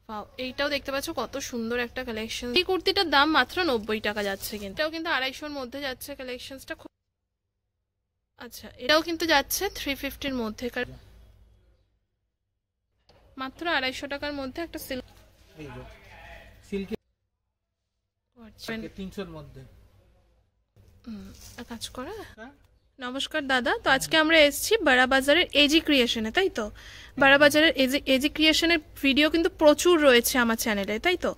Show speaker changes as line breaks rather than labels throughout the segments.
Wow, এইটাও দেখতে পাচ্ছ কত সুন্দর একটা কালেকশন। এই কুর্তিটার দাম মাত্র 90 টাকা যাচ্ছে, কিন্তু এটাও কিন্তু 250-এর মধ্যে যাচ্ছে কালেকশনসটা। আচ্ছা, এটাও কিন্তু যাচ্ছে 350-এর মধ্যে, মাত্র 250 টাকার মধ্যে একটা সিল্ক,
এই যে সিল্ক 300-এর মধ্যে
কাজ করা। নমস্কার দাদা, তো আজকে আমরা এসেছি বড়া বাজারের এজি ক্রিয়েশনে, তাই তো? বড়া বাজারের এজি ক্রিয়েশনের ভিডিও কিন্তু প্রচুর রয়েছে আমার চ্যানেলে, তাই তো?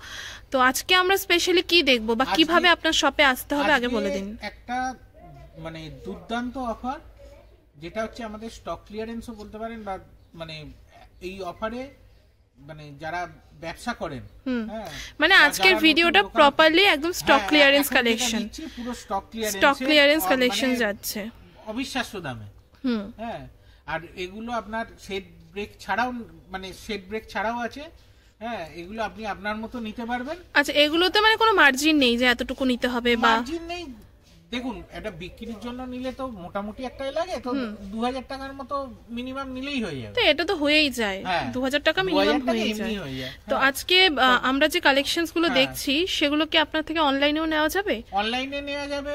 তো আজকে আমরা স্পেশালি কি দেখবো বা কিভাবে আপনার শপে আসতে হবে আগে বলে দিন।
একটা মানে দুর্দান্ত অফার, যেটা হচ্ছে আমাদের স্টক ক্লিয়ারেন্সও বলতে পারেন, বা মানে এই অফারে মানে যারা ব্যবসা করেন,
মানে আজকের ভিডিওটা প্রপারলি একদম স্টক ক্লিয়ারেন্স কালেকশন,
পুরো
স্টক ক্লিয়ারেন্স কালেকশন যাচ্ছে
অবিশ্বাস্য দামে। হ্যাঁ, আর এগুলো আপনার শেড ব্রেক ছাড়াও, মানে শেড ব্রেক ছাড়াও আছে। হ্যাঁ, এগুলো আপনি আপনার মতো নিতে পারবেন।
আচ্ছা, এগুলোতে মানে কোনো মার্জিন নেই যে এতটুকু নিতে হবে, বা
মার্জিন নেই। দেখুন, এটা বিক্রির জন্য নিলে তো মোটামুটি একটাই লাগে, তো 2000 টাকার মতো মিনিমাম নিলেই হয়ে যাবে।
তো এটা তো হয়েই যায়, 2000 টাকা মিনিমাম হয়ে যায়। তো আজকে আমরা যে কালেকশনস গুলো দেখছি সেগুলো কি আপনার থেকে অনলাইনেও নেওয়া যাবে?
অনলাইনে নেওয়া যাবে,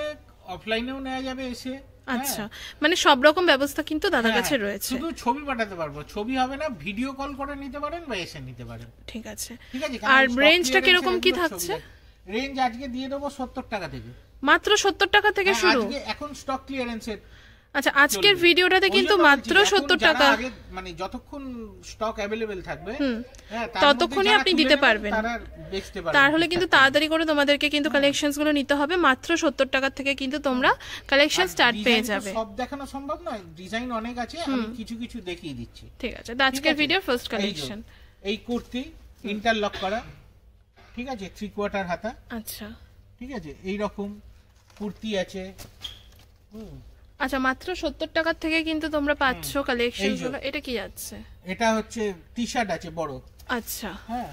অফলাইনেও নেওয়া যাবে এসে।
আচ্ছা, মানে সব রকম ব্যবস্থা কিন্তু দাদার কাছে রয়েছে।
শুধু ছবি পাঠাতে পারবো, ছবি হবে না, ভিডিও কল করে নিতে পারেন বা এসে নিতে পারেন।
ঠিক আছে,
ঠিক আছে।
আর রেঞ্জটা কিরকম কি থাকছে?
রেঞ্জ আজকে দিয়ে দেবো 70 টাকা থেকে,
মাত্র 70 টাকা থেকে শুরু
এখন স্টক ক্লিয়ারেন্সের।
আচ্ছা, আজকের ভিডিওটাতে কিন্তু মাত্র 70 টাকা,
মানে যতক্ষণ স্টক অ্যাভেলেবেল থাকবে
ততক্ষণই আপনি দিতে পারবেন। তাহলে কিন্তু তাড়াতাড়ি করে তোমাদেরকে কিন্তু কালেকশনস গুলো নিতে হবে। মাত্র 70 টাকা থেকে কিন্তু তোমরা কালেকশন স্টার্ট পেয়ে যাবে।
সব দেখানো সম্ভব নয়, ডিজাইন অনেক আছে, আমি কিছু কিছু দেখিয়ে দিচ্ছি।
ঠিক আছে, তো আজকের ভিডিও ফার্স্ট কালেকশন
এই কুর্তি ইন্টারলক করা, ঠিক আছে, 3/4 হাতা।
আচ্ছা,
ঠিক আছে, এই রকম কুর্তি আছে।
আচ্ছা, মাত্র 70 টাকা থেকে কিন্তু তোমরা পাচ্ছ কালেকশন গুলো। এটা কি যাচ্ছে?
এটা হচ্ছে টি-শার্ট আছে বড়।
আচ্ছা,
হ্যাঁ,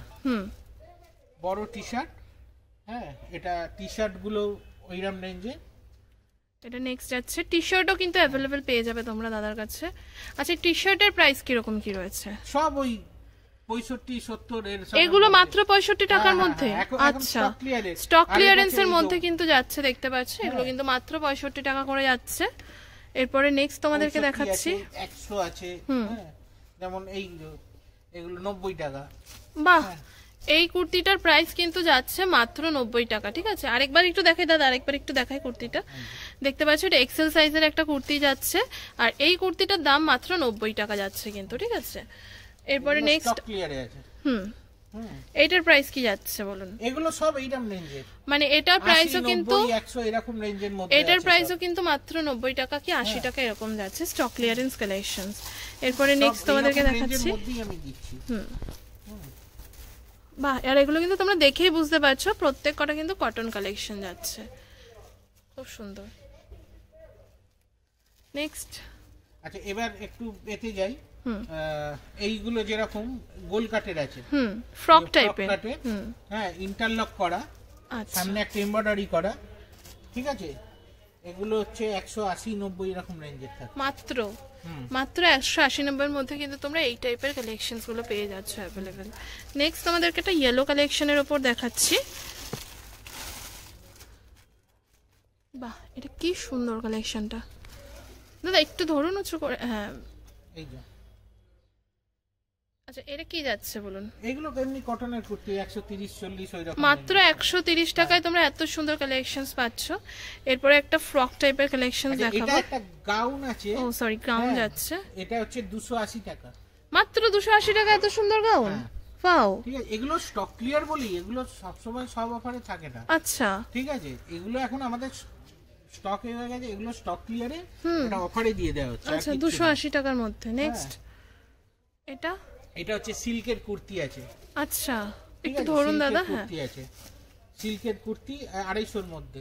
বড় টি-শার্ট। হ্যাঁ, এটা টি-শার্ট গুলো ওইরকম রেঞ্জে।
এটা নেক্সট যাচ্ছে, টি-শার্টও কিন্তু অ্যাভেলেবেল পেয়ে যাবে তোমরা দাদার কাছে। আচ্ছা, টি-শার্টের প্রাইস কি রকম কি রয়েছে?
সব ওই 65-70 এর,
এগুলো মাত্র 65 টাকার মধ্যে। আচ্ছা, স্টক ক্লিয়ারেন্সের মধ্যে কিন্তু যাচ্ছে, দেখতে পাচ্ছ। এগুলো কিন্তু মাত্র 65 টাকা করে যাচ্ছে। এরপরে নেক্সট তোমাদেরকে দেখাচ্ছি
100 আছে, যেমন এগুলো 90 টাকা।
বাহ, এই কুর্তিটার প্রাইস কিন্তু যাচ্ছে মাত্র 90 টাকা। ঠিক আছে, আরেকবার একটু দেখাই দাদা, আরেকবার একটু দেখাই কুর্তিটা। দেখতে পাচ্ছ, এটা এক্সেল সাইজের একটা কুর্তি যাচ্ছে, আর এই কুর্তিটার দাম মাত্র 90 টাকা যাচ্ছে কিন্তু। ঠিক আছে, এরপরে নেক্সট এইটার প্রাইস কি যাচ্ছে বলুন?
এগুলো সব এইরকম রেঞ্জের,
মানে এটার প্রাইসও কিন্তু
100 এরকম রেঞ্জের মধ্যে।
এটার প্রাইসও কিন্তু মাত্র 90 টাকা কি 80 টাকা এরকম যাচ্ছে, স্টক ক্লিয়ারেন্স কালেকশনস। এরপরে নেক্সট তোমাদেরকে দেখাচ্ছি। বাহ, আর এগুলো কিন্তু তোমরা দেখেই বুঝতে পারছো প্রত্যেক কটা কিন্তু কটন কালেকশন যাচ্ছে, খুব সুন্দর। নেক্সট,
আচ্ছা, এবার একটু এতে যাই। এইগুলো যেরকম গোল কাটের আছে,
ফ্রক টাইপের।
হ্যাঁ, ইন্টারলক করা, সামনে একটা এমব্রয়ডারি করা। ঠিক আছে, এগুলো হচ্ছে 180-90 এরকম রেঞ্জের থাকে।
মাত্র 180-90 এর মধ্যে কিন্তু তোমরা এই টাইপের কালেকশনস গুলো পেয়ে যাচ্ছ অ্যাভেলেবেল। নেক্সট তোমাদেরকে একটা ইয়েলো কালেকশনের উপর দেখাচ্ছি। বাহ, এটা কি সুন্দর কালেকশনটা দাদা, একটু ধরুন উঁচু করে। হ্যাঁ,
এই যে।
আচ্ছা, এটা কি যাচ্ছে বলুন?
এগুলো এমনি কটনের কুর্তি 130-40 ওই রকম।
মাত্র 130 টাকায় তোমরা এত সুন্দর কালেকশনস পাচ্ছ। এরপরে একটা ফ্রক টাইপের কালেকশন দেখাবো।
এটা একটা গাউন আছে।
ও সরি, গাউন যাচ্ছে।
এটা হচ্ছে 280 টাকা।
মাত্র 280 টাকা এত সুন্দর গাউন। ওয়াও,
ঠিক আছে, এগুলো স্টক ক্লিয়ার বলি, এগুলো সব সময় সব অফারে থাকে না।
আচ্ছা,
ঠিক আছে, এগুলো এখন আমাদের স্টক হয়ে গেছে, এগুলো স্টক ক্লিয়ারে এটা অফারে দিয়ে দেওয়া হচ্ছে।
আচ্ছা, 280 টাকার মধ্যে। নেক্সট,
এটা হচ্ছে সিল্কের কুর্তি আছে।
আচ্ছা, একটু ধরুন দাদা। হ্যাঁ,
কুর্তি আছে, সিল্কের কুর্তি 250 এর মধ্যে।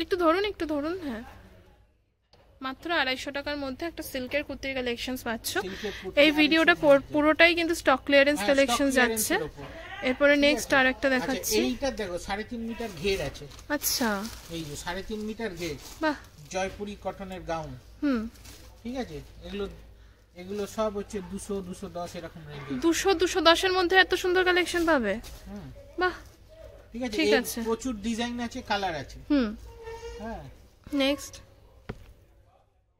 একটু ধরুন। হ্যাঁ, মাত্র 250 টাকার মধ্যে একটা সিল্কের কুর্তির কালেকশনস পাচ্ছ। এই ভিডিওটা পুরোটাই কিন্তু স্টক ক্লিয়ারেন্স কালেকশন যাচ্ছে। এরপরে নেক্সট আরেকটা দেখাচ্ছি।
এইটা দেখো, 3.5 মিটার ঘের আছে।
আচ্ছা,
এই যে 3.5 মিটার ঘের।
বাহ,
জয়পুরি কটনের গাউন। ঠিক আছে, এগুলো এগুলো সব হচ্ছে 200 210 এরকম রেঞ্জে।
200 210 এর মধ্যে এত সুন্দর কালেকশন পাবে? বাহ,
ঠিক আছে।
ঠিক
এর
আছে।
প্রচুর ডিজাইন আছে, কালার আছে। হ্যাঁ,
নেক্সট।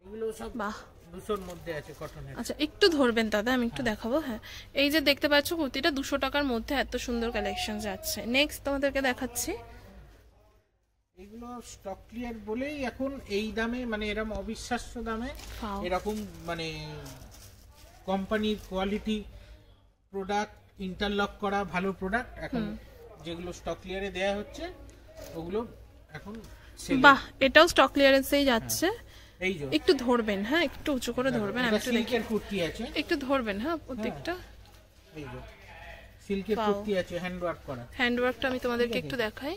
এগুলো সব
বাহ,
200 এর মধ্যে আছে কটনের।
আচ্ছা একটু ধরবেন দাদা, আমি একটু দেখাবো। হ্যাঁ, এই যে দেখতে পাচ্ছ কুর্তিটা 200 টাকার মধ্যে এত সুন্দর কালেকশন যাচ্ছে। নেক্সট তোমাদেরকে দেখাচ্ছি।
এগুলো স্টক ক্লিয়ার বলেই এখন এই দামে, মানে এরকম অবিশ্বাস্য দামে
Wow.
এরকম মানে কোম্পানির কোয়ালিটি প্রোডাক্ট, ইন্টারলক করা ভালো প্রোডাক্ট এখন যেগুলো স্টক ক্লিয়ারে দেয়া হচ্ছে ওগুলো এখন sale-এ।
বাহ, এটাও স্টক ক্লিয়ারেন্সেই যাচ্ছে।
এই যে
একটু ধরবেন, হ্যাঁ একটু উঁচু করে ধরবেন, আমি একটু দেখি।
সিল্কের কুর্তি আছে,
একটু ধরবেন, হ্যাঁ প্রত্যেকটা।
এই যে সিল্কের
Wow.
কুর্তি আছে হ্যান্ড ওয়ার্ক করা,
হ্যান্ডওয়ার্কটা আমি তোমাদেরকে একটু দেখাই,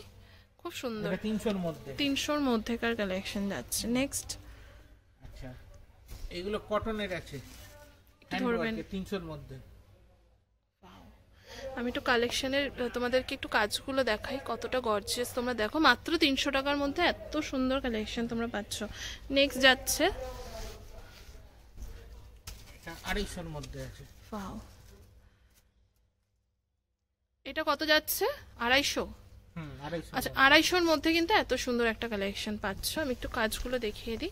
খুব সুন্দর।
এটা 300 এর মধ্যে।
300 এর মধ্যেকার কালেকশন যাচ্ছে। নেক্সট।
আচ্ছা, এগুলো কটনের আছে,
একটু ধরবেন।
300 এর মধ্যে।
আমি একটু কালেকশনের তোমাদেরকে একটু কাজগুলো দেখাই, কতটা গর্জিয়াস। তোমরা দেখো, মাত্র 300 টাকার মধ্যে এত সুন্দর কালেকশন তোমরা পাচ্ছ। নেক্সট যাচ্ছে,
এটা 250 এর মধ্যে আছে।
ওয়াও, এটা কত যাচ্ছে? 250।
250।
আচ্ছা, 250 এর মধ্যে কিন্তু এত সুন্দর একটা কালেকশন পাচ্ছ। আমি একটু কাজগুলো দেখিয়ে দিই।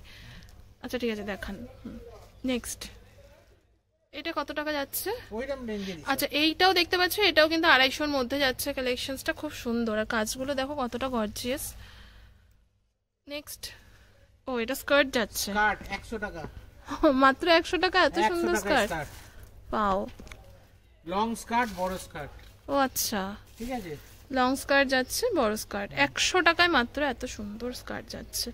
আচ্ছা ঠিক আছে, দেখান। নেক্সট, এটা কত টাকা যাচ্ছে?
ওইরকম রেঞ্জের।
আচ্ছা, এইটাও দেখতে পাচ্ছ, এটাও কিন্তু 250 এর মধ্যে যাচ্ছে। কালেকশনসটা খুব সুন্দর আর কাজগুলো দেখো কতটা গর্জিয়াস। নেক্সট, ও এটা স্কার্ট যাচ্ছে।
স্কার্ট 100 টাকা,
মাত্র 100 টাকা এত সুন্দর স্কার্ট পাও।
লং স্কার্ট, বড় স্কার্ট।
ও আচ্ছা,
ঠিক আছে,
লং স্কার্ট যাচ্ছে, বড় স্কার্ট 100 টাকায় মাত্র এত সুন্দর স্কার্ট যাচ্ছে।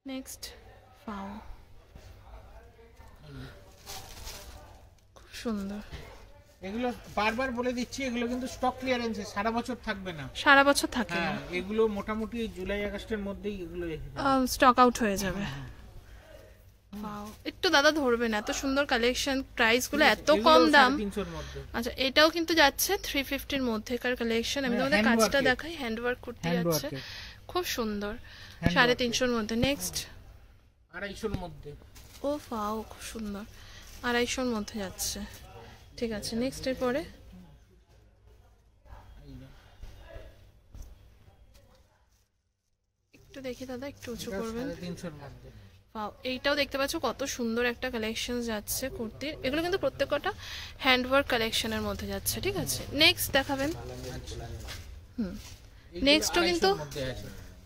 নেক্সট, পাও, খুব সুন্দর।
এগুলো বারবার বলে দিচ্ছি, এগুলো কিন্তু স্টক ক্লিয়ারেন্সে সারা বছর থাকবে না।
সারা বছর থাকে না,
হ্যাঁ, এগুলো মোটামুটি জুলাই আগস্টের মধ্যেই এগুলো
স্টক আউট হয়ে যাবে। Wow, একটু দাদা ধরবেন, এত সুন্দর কালেকশন, প্রাইস গুলো এত কম দাম।
300 এর মধ্যে।
আচ্ছা, এটাও কিন্তু যাচ্ছে 350 এর মধ্যেকার কালেকশন। আমি তোমাদের কাজটা দেখাই, হ্যান্ডওয়ার্ক কুর্তি আছে, খুব সুন্দর, 350 এর মধ্যে। নেক্সট,
250 এর মধ্যে।
ও ওয়াও, খুব সুন্দর, 250 এর মধ্যে যাচ্ছে। ঠিক আছে, নেক্সট এর পরে একটু দেখি দাদা, একটু উঁচু করবেন।
350 এর মধ্যে।
ওয়াও, এইটাও দেখতে পাচ্ছ কত সুন্দর একটা কালেকশন যাচ্ছে কুর্তির। এগুলো কিন্তু প্রত্যেকটা হ্যান্ডওয়ার্ক কালেকশনের মধ্যে যাচ্ছে। ঠিক আছে, নেক্সট দেখাবেন। নেক্সটও কিন্তু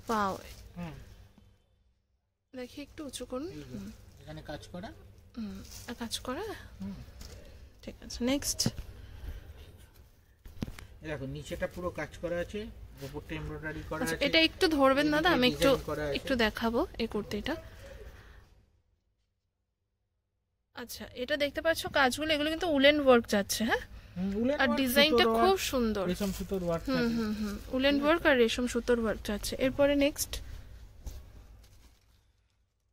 ওয়াও, দেখি একটু উঁচু করুন।
এখানে কাজ করা,
কাজ করা। ঠিক আছে, নেক্সট।
দেখো নিচেটা পুরো কাজ করা আছে, উপরটা এমব্রয়ডারি করা
আচ্ছা,
আছে।
এটা একটু ধরবেন দাদা, আমি একটু
ডিজাইন করা আছে।
একটু দেখাবো এই কুর্তিটা। আচ্ছা, এটা দেখতে পাচ্ছ কাজগুলো, এগুলো কিন্তু উলেন ওয়ার্ক যাচ্ছে। হ্যাঁ, আর ডিজাইনটা খুব সুন্দর,
রেশম সুতোর ওয়ার্ক আছে।
উলেন ওয়ার্ক আর রেশম সুতোর ওয়ার্ক যাচ্ছে। এরপরে নেক্সট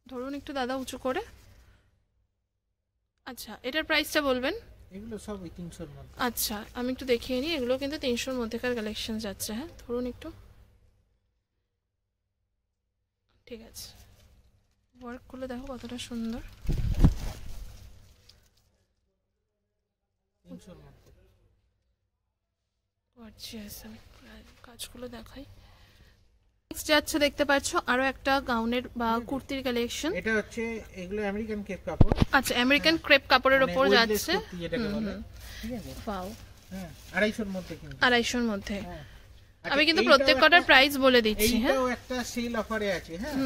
ধরুন একটু দাদা উঁচু করে। আচ্ছা, এটার প্রাইসটা বলবেন?
এগুলো সব 300 এর মধ্যে।
আচ্ছা, আমি একটু দেখিয়ে নিই, এগুলো কিন্তু 300 এর মধ্যেকার কালেকশন যাচ্ছে। হ্যাঁ, ধরুন একটু। ঠিক আছে, ওয়ার্কগুলো দেখো কতটা সুন্দর।
300 এর মধ্যে।
গর্জিয়াস, আমি কাজগুলো দেখাই। নেক্সট যাচ্ছে, দেখতে পাচ্ছ আরো একটা গাউনের বা কুর্তির কালেকশন।
এটা হচ্ছে এগুলো আমেরিকান ক্রেপ কাপড়।
আচ্ছা, আমেরিকান ক্রেপ কাপড়ের উপর
মানে
যাচ্ছে।
কুর্তি যেটাকে বলে। ঠিক আছে,
ওয়াও,
হ্যাঁ 250 এর মধ্যে কিন্তু।
250 এর মধ্যে।
আচ্ছা,
আমি কিন্তু
এইটাও
প্রত্যেকটার
একটা-
প্রাইস বলে দিচ্ছি। হ্যাঁ,
এইটাও একটা সেল অফারে আছে। হ্যাঁ,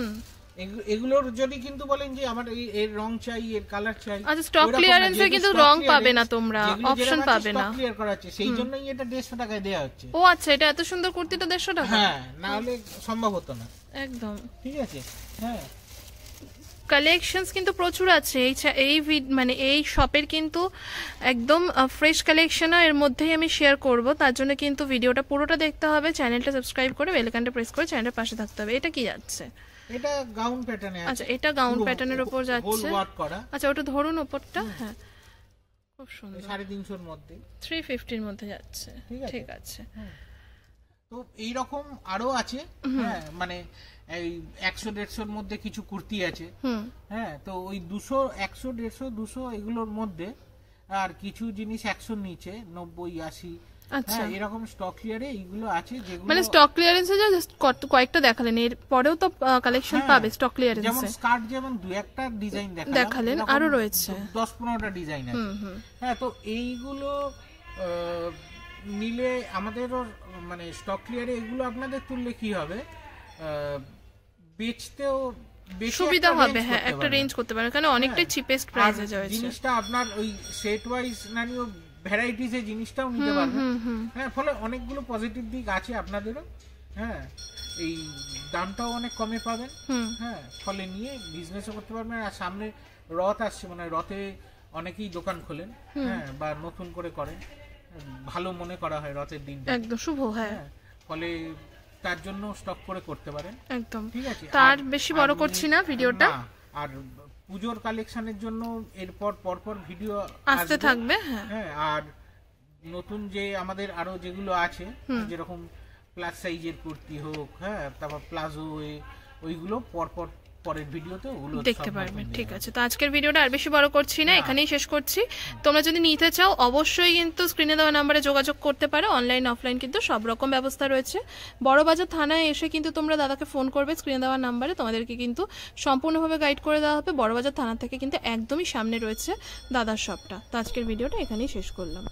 এগুলোর যদি কিন্তু বলেন যে আমার এর রং চাই, এর কালার চাই,
আচ্ছা, স্টক ক্লিয়ারেন্সে কিন্তু রং পাবে না তোমরা, অপশন পাবে না।
স্টক ক্লিয়ার করা আছে, সেই জন্যই এটা 150 টাকায় দেয়া হচ্ছে।
ও আচ্ছা, এটা এত সুন্দর কুর্তিটা 150 টাকা?
হ্যাঁ, না হলে সম্ভব হতো না।
একদম,
ঠিক আছে। হ্যাঁ,
কালেকশনস কিন্তু প্রচুর আছে মানে এই শপের কিন্তু একদম ফ্রেশ কালেকশনও এর মধ্যেই আমি শেয়ার করব। তার জন্য কিন্তু ভিডিওটা পুরোটা দেখতে হবে, চ্যানেলটা সাবস্ক্রাইব করে বেল আইকনটা প্রেস করে চ্যানেলের পাশে থাকতে হবে। এটা কি যাচ্ছে?
এটা গাউন প্যাটার্নে আছে।
আচ্ছা, এটা গাউন প্যাটার্নের উপর যাচ্ছে।
গোল ওয়ার্ক করা।
আচ্ছা, ওটা ধরুন উপরটা। হ্যাঁ, খুব সুন্দর,
350 এর মধ্যে।
350 এর মধ্যে যাচ্ছে। ঠিক আছে,
তো তো এইরকম আরো আছে, হ্যাঁ মানে এই 100-150-র মধ্যে কিছু কুর্তি আছে, হ্যাঁ তো ওই 200, 100, 150, 200 এগুলোর মধ্যে, আর কিছু জিনিস 100 নিচে 90-80,
আচ্ছা
হ্যাঁ এরকম স্টক ক্লিয়ারে এইগুলো আছে যেগুলো
মানে স্টক ক্লিয়ারেন্সে জাস্ট কয়েকটা দেখালেন, এর পরেও তো কালেকশন পাবে স্টক
যেমন
ক্লিয়ারেন্সে।
স্কার্ট যেমন 2-1টা ডিজাইন
দেখালেন,
এরকম
আরো রয়েছে
10-15টা ডিজাইন আছে। হ্যাঁ তো এইগুলো নিলে আমাদেরও মানে স্টক ক্লিয়ারে এগুলো আপনাদের তুললে কি হবে, বেচতেও বেশি
সুবিধা
একটা
হবে,
range
হ্যাঁ
করতে
একটা
পারবেন।
রেঞ্জ করতে পারেন, কারণ অনেকটাই চিপেস্ট প্রাইসে
আর
রয়েছে।
জিনিসটা আপনার ওই সেট ওয়াইজ নানিও ভ্যারাইটিস এর জিনিসটাও নিতে পারবেন, হ্যাঁ ফলে অনেকগুলো পজিটিভ দিক আছে আপনাদেরও, হ্যাঁ এই দামটাও অনেক কমে পাবেন, হ্যাঁ ফলে নিয়ে বিজনেসও করতে পারবেন। আর সামনে রথ আসছে, মানে রথে অনেকেই দোকান খোলেন, হ্যাঁ বা নতুন করে করেন, ভালো মনে করা হয় রথের দিন,
একদম শুভ, হ্যাঁ
ফলে তার জন্য স্টক করে করতে পারেন,
একদম।
ঠিক আছে।
তার বেশি বড় করছি না ভিডিওটা,
আর পুজোর কালেকশনের জন্য এরপর পরপর ভিডিও
আসতে থাকবে,
হ্যাঁ আর নতুন যে আমাদের আরো যেগুলো আছে, যেরকম প্লাস সাইজের কুর্তি হোক, হ্যাঁ তারপর প্লাজো, ওইগুলো পরপর পরের ভিডিওতে ওগুলো
দেখতে পারবেন। ঠিক আছে, তো আজকের ভিডিওটা আর বেশি বড় করছি না, এখানেই শেষ করছি। তোমরা যদি নিতে চাও অবশ্যই কিন্তু স্ক্রিনে দেওয়া নাম্বারে যোগাযোগ করতে পারো, অনলাইন অফলাইন কিন্তু সব রকম ব্যবস্থা রয়েছে। বড়বাজার থানায় এসে কিন্তু তোমরা দাদাকে ফোন করবে স্ক্রিনে দেওয়া নাম্বারে, তোমাদেরকে কিন্তু সম্পূর্ণভাবে গাইড করে দেওয়া হবে। বড়বাজার থানা থেকে কিন্তু একদমই সামনে রয়েছে দাদার শপটা। তো আজকের ভিডিওটা এখানেই শেষ করলাম।